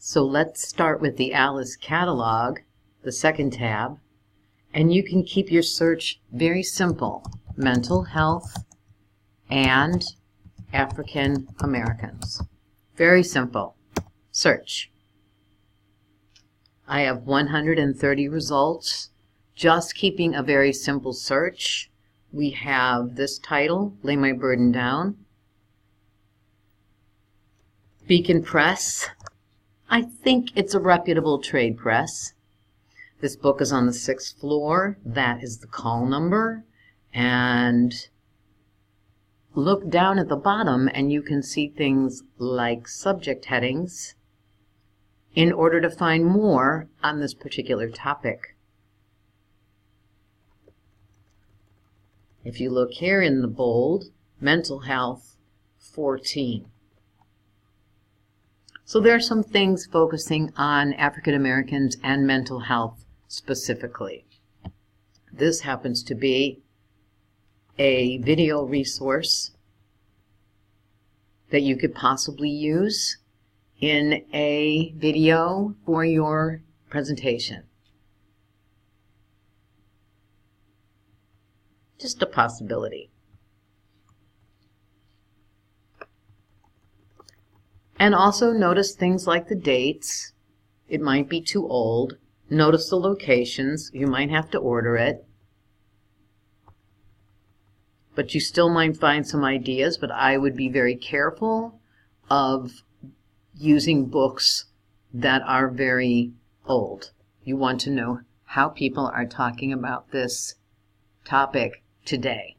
So let's start with the Alice catalog, the second tab, and you can keep your search very simple. Mental health and African Americans. Very simple. Search. I have 130 results. Just keeping a very simple search. We have this title, Lay My Burden Down. Beacon Press. I think it's a reputable trade press. This book is on the 6th floor. That is the call number. And look down at the bottom and you can see things like subject headings in order to find more on this particular topic. If you look here in the bold, mental health 14. So there are some things focusing on African Americans and mental health specifically. This happens to be a video resource that you could possibly use in a video for your presentation. Just a possibility. And also notice things like the dates. It might be too old. Notice the locations. You might have to order it. But you still might find some ideas, but I would be very careful of using books that are very old. You want to know how people are talking about this topic today.